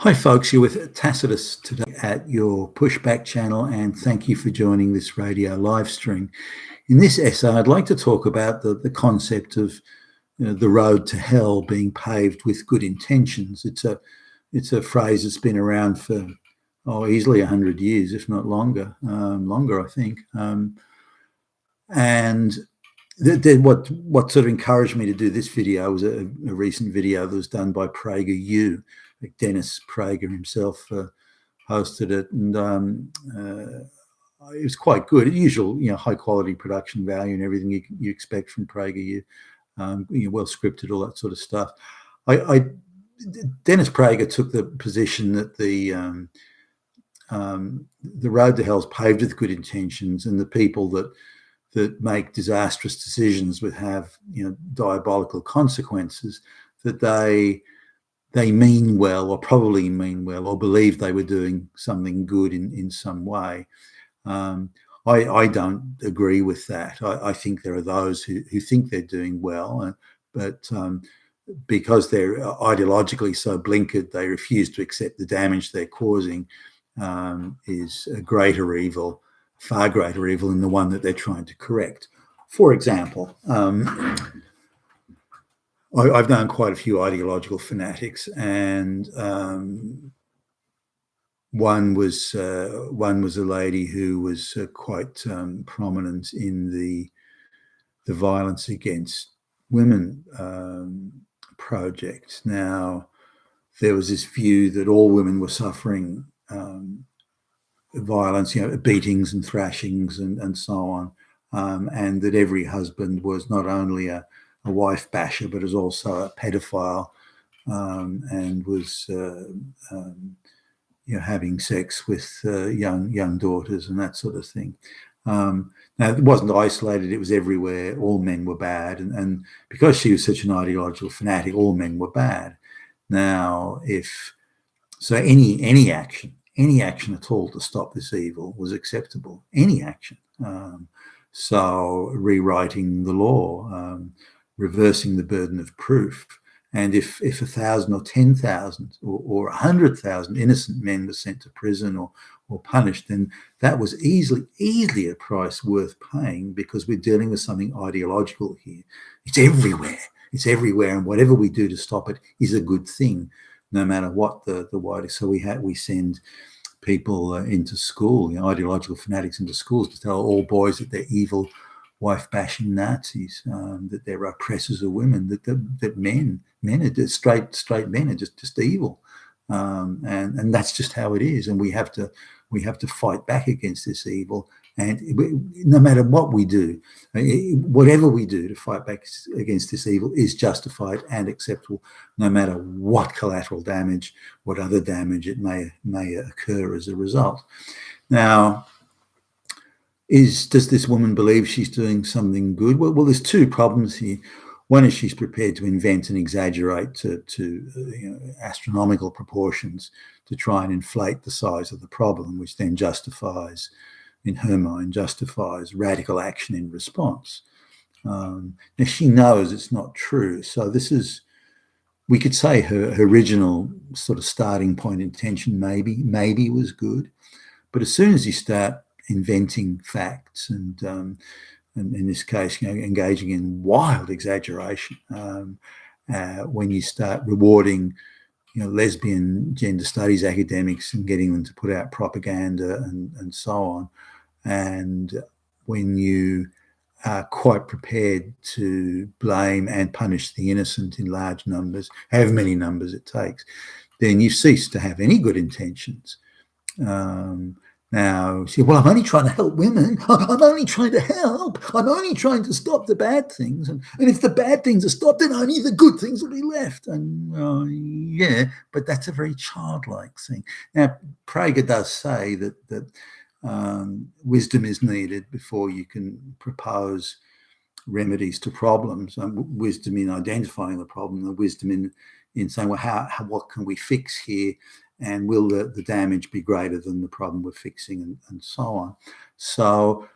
Hi folks, you're with Tacitus today at your Pushback channel, and thank you for joining this radio live stream. In this essay, I'd like to talk about the concept of the road to hell being paved with good intentions. It's a phrase that's been around for easily 100 years, if not longer, I think. And what sort of encouraged me to do this video was a recent video that was done by PragerU. Dennis Prager himself hosted it, and it was quite good. Usual, high quality production value and everything you expect from PragerU. Well scripted, all that sort of stuff. Dennis Prager took the position that the road to hell is paved with good intentions, and the people that make disastrous decisions would have diabolical consequences, that they mean well, or probably mean well, or believe they were doing something good in some way. I don't agree with that. I think there are those who think they're doing well, but because they're ideologically so blinkered, they refuse to accept the damage they're causing is a greater evil, far greater evil than the one that they're trying to correct. For example, I've known quite a few ideological fanatics, and one was a lady who was quite prominent in the violence against women project. Now, there was this view that all women were suffering violence, beatings and thrashings and so on, and that every husband was not only a wife basher, but is also a pedophile, and was having sex with young daughters and that sort of thing. Now, it wasn't isolated; it was everywhere. All men were bad, and because she was such an ideological fanatic, all men were bad. Now, any action at all to stop this evil was acceptable. Any action. So rewriting the law, reversing the burden of proof. And if 1,000 or 10,000 or 100,000 innocent men were sent to prison or punished, then that was easily a price worth paying, because we're dealing with something ideological here. It's everywhere, and whatever we do to stop it is a good thing, no matter what the wider. So we send people into school, ideological fanatics into schools, to tell all boys that they're evil, wife-bashing Nazis, that they're oppressors of women, that men are straight men are just evil, and that's just how it is. And we have to fight back against this evil. And no matter what we do, whatever we do to fight back against this evil is justified and acceptable, no matter what collateral damage, what other damage it may occur as a result. Now, does this woman believe she's doing something good? Well, there's two problems here. One is she's prepared to invent and exaggerate to astronomical proportions to try and inflate the size of the problem, which then justifies, in her mind, radical action in response. Now, she knows it's not true. So we could say her original sort of starting point intention maybe was good. But as soon as you start inventing facts and in this case, engaging in wild exaggeration, when you start rewarding lesbian gender studies academics and getting them to put out propaganda and so on, and when you are quite prepared to blame and punish the innocent in large numbers, however many numbers it takes, then you cease to have any good intentions. Now, she said, well, I'm only trying to help women. I'm only trying to help. I'm only trying to stop the bad things. And if the bad things are stopped, then only the good things will be left. And yeah, but that's a very childlike thing. Now, Prager does say that wisdom is needed before you can propose remedies to problems. Wisdom in identifying the problem, and wisdom in saying, well, what can we fix here? And will the damage be greater than the problem we're fixing, and so on. So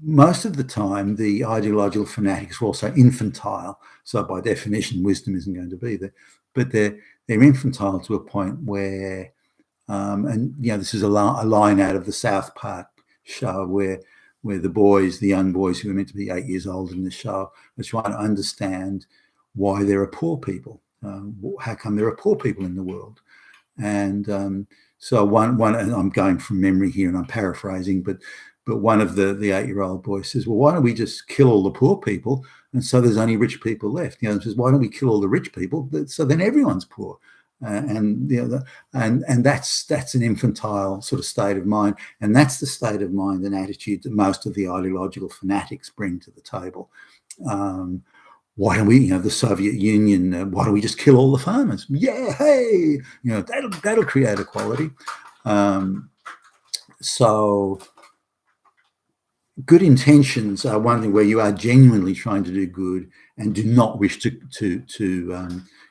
most of the time, the ideological fanatics are also infantile. So by definition, wisdom isn't going to be there. But they're they're infantile to a point where, and this is a line out of the South Park show where the young boys who are meant to be 8 years old in the show are trying to understand why there are poor people. How come there are poor people in the world? And so one, and I'm going from memory here and I'm paraphrasing, but one of the 8-year-old boys says, well, why don't we just kill all the poor people? And so there's only rich people left. Says, why don't we kill all the rich people? So then everyone's poor. And that's an infantile sort of state of mind. And that's the state of mind and attitude that most of the ideological fanatics bring to the table. Why don't we, the Soviet Union, why don't we just kill all the farmers? Yeah, hey, that'll create equality. So good intentions are one thing where you are genuinely trying to do good and do not wish to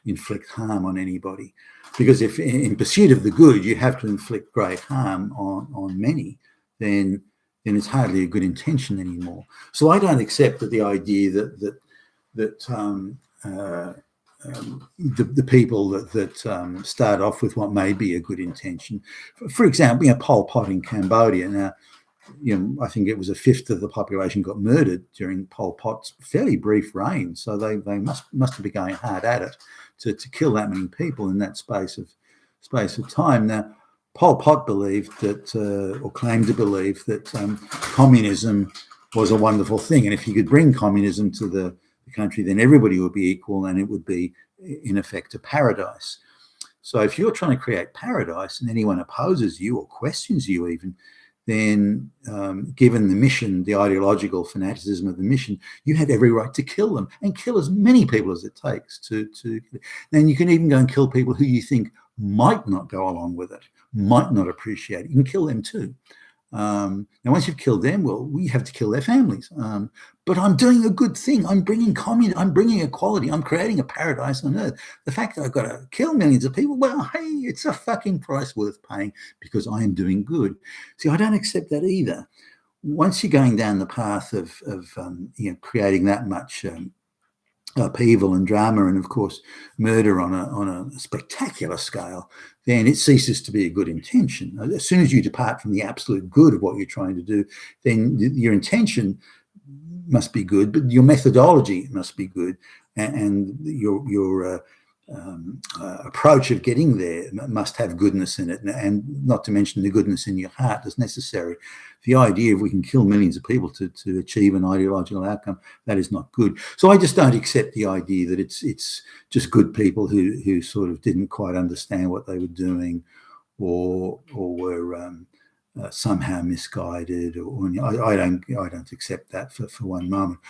inflict harm on anybody. Because if in pursuit of the good you have to inflict great harm on many, then it's hardly a good intention anymore. So I don't accept that the idea that the people that start off with what may be a good intention, for example, Pol Pot in Cambodia. Now, I think it was a fifth of the population got murdered during Pol Pot's fairly brief reign. So they must have been going hard at it to kill that many people in that space of time. Now, Pol Pot believed that, or claimed to believe that, communism was a wonderful thing, and if he could bring communism to the country, then everybody would be equal, and it would be, in effect, a paradise. So if you're trying to create paradise and anyone opposes you or questions you even, then given the mission, the ideological fanaticism of the mission, you have every right to kill them and kill as many people as it takes to. Then you can even go and kill people who you think might not go along with it, might not appreciate it. You can kill them too. Now, once you've killed them, well, we have to kill their families. But I'm doing a good thing. I'm bringing I'm bringing equality. I'm creating a paradise on earth. The fact that I've got to kill millions of people, well, hey, it's a fucking price worth paying because I am doing good. See, I don't accept that either. Once you're going down the path of creating that much upheaval and drama, and of course murder on a spectacular scale, then it ceases to be a good intention. As soon as you depart from the absolute good of what you're trying to do, then your intention must be good, but your methodology must be good, and your approach of getting there must have goodness in it, and not to mention the goodness in your heart is necessary. The idea of we can kill millions of people to achieve an ideological outcome, that is not good. So I just don't accept the idea that it's just good people who sort of didn't quite understand what they were doing, or were somehow misguided. Or I don't accept that for one moment.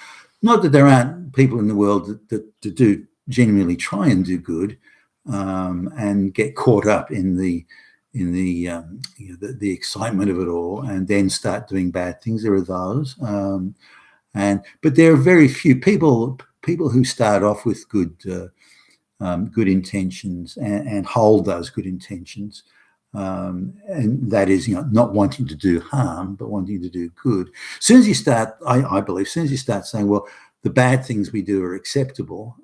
Not that there aren't people in the world that do genuinely try and do good, and get caught up in the excitement of it all, and then start doing bad things. There are those, but there are very few people who start off with good intentions and hold those good intentions, and that is not wanting to do harm but wanting to do good. As soon as you start, I believe, as soon as you start saying, well, the bad things we do are acceptable,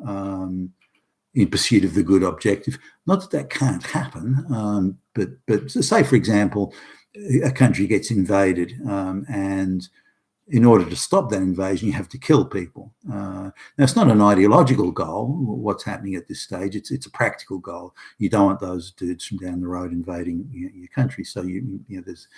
in pursuit of the good objective. Not that can't happen, but say, for example, a country gets invaded, and in order to stop that invasion, you have to kill people. Now, it's not an ideological goal, what's happening at this stage. It's a practical goal. You don't want those dudes from down the road invading your country. So there's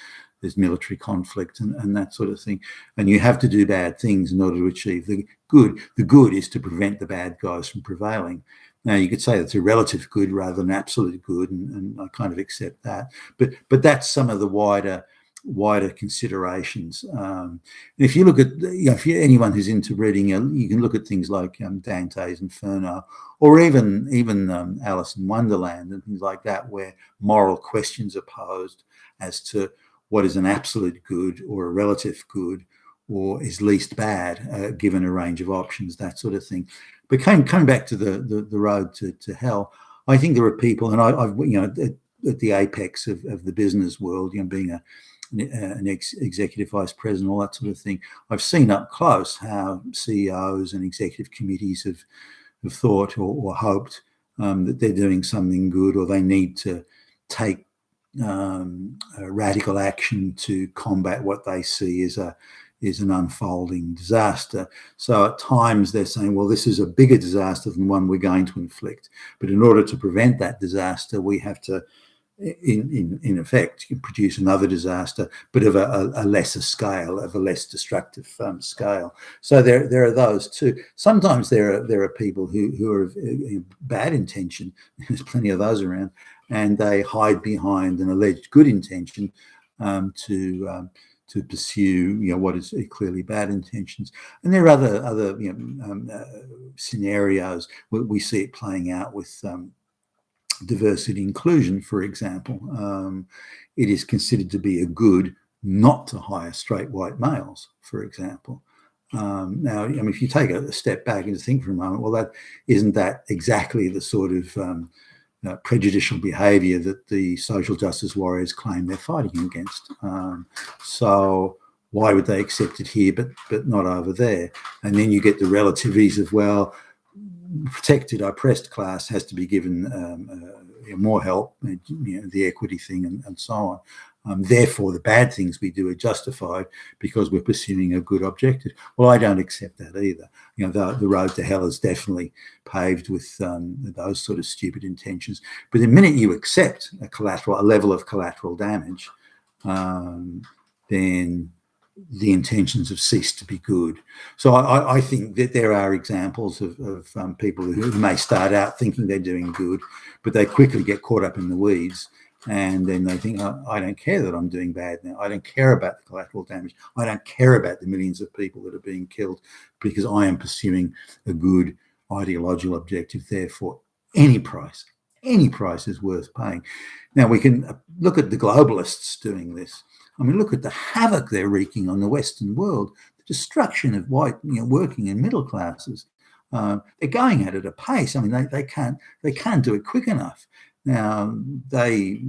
military conflict and that sort of thing. And you have to do bad things in order to achieve the good. The good is to prevent the bad guys from prevailing. Now, you could say it's a relative good rather than absolute good, and I kind of accept that. But that's some of the wider considerations. If you look at, if you're anyone who's into reading, you can look at things like Dante's Inferno, or even Alice in Wonderland and things like that, where moral questions are posed as to what is an absolute good or a relative good, or is least bad, given a range of options, that sort of thing. But coming back to the road to hell, I think there are people, and I've at the apex of the business world, being an executive vice president, all that sort of thing, I've seen up close how CEOs and executive committees have thought or hoped that they're doing something good, or they need to take radical action to combat what they see as an unfolding disaster. So at times they're saying, well, this is a bigger disaster than one we're going to inflict. But in order to prevent that disaster, we have to, in effect, produce another disaster, but of a lesser scale, of a less destructive scale. So there are those too. Sometimes there are people who are of bad intention. There's plenty of those around, and they hide behind an alleged good intention to pursue, what is clearly bad intentions. And there are other scenarios where we see it playing out with diversity inclusion, for example. It is considered to be a good not to hire straight white males, for example. Now, if you take a step back and think for a moment, well, isn't that exactly the sort of prejudicial behaviour that the social justice warriors claim they're fighting against? So why would they accept it here but not over there? And then you get the relativities of, well, protected, oppressed class has to be given more help, the equity thing and so on. Therefore, the bad things we do are justified because we're pursuing a good objective. Well, I don't accept that either. The road to hell is definitely paved with those sort of stupid intentions. But the minute you accept a level of collateral damage, then the intentions have ceased to be good. So I think that there are examples of people who may start out thinking they're doing good, but they quickly get caught up in the weeds. And then they think, I don't care that I'm doing bad now. I don't care about the collateral damage. I don't care about the millions of people that are being killed because I am pursuing a good ideological objective. Therefore, any price is worth paying. Now, we can look at the globalists doing this. Look at the havoc they're wreaking on the Western world, the destruction of white, working and middle classes. They're going at it apace. They can't do it quick enough. Now, they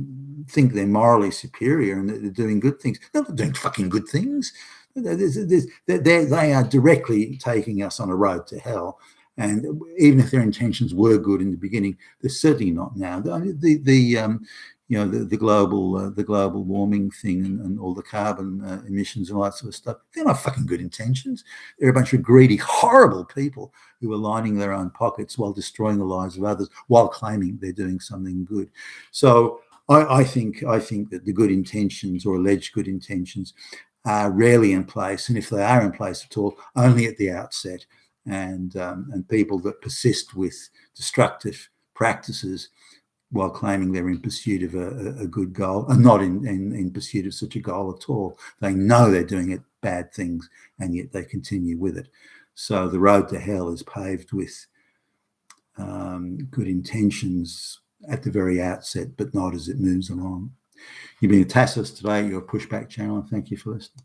think they're morally superior and that they're doing good things. They're not doing fucking good things. They are directly taking us on a road to hell. And even if their intentions were good in the beginning, they're certainly not now. The global warming thing and all the carbon emissions and all that sort of stuff, they're not fucking good intentions. They're a bunch of greedy, horrible people who are lining their own pockets while destroying the lives of others while claiming they're doing something good. So I think that the good intentions or alleged good intentions are rarely in place, and if they are in place at all, only at the outset. And people that persist with destructive practices while claiming they're in pursuit of a good goal, and not in pursuit of such a goal at all. They know they're doing bad things, and yet they continue with it. So the road to hell is paved with good intentions at the very outset, but not as it moves along. You've been a Tassos today, your Pushback channel, and thank you for listening.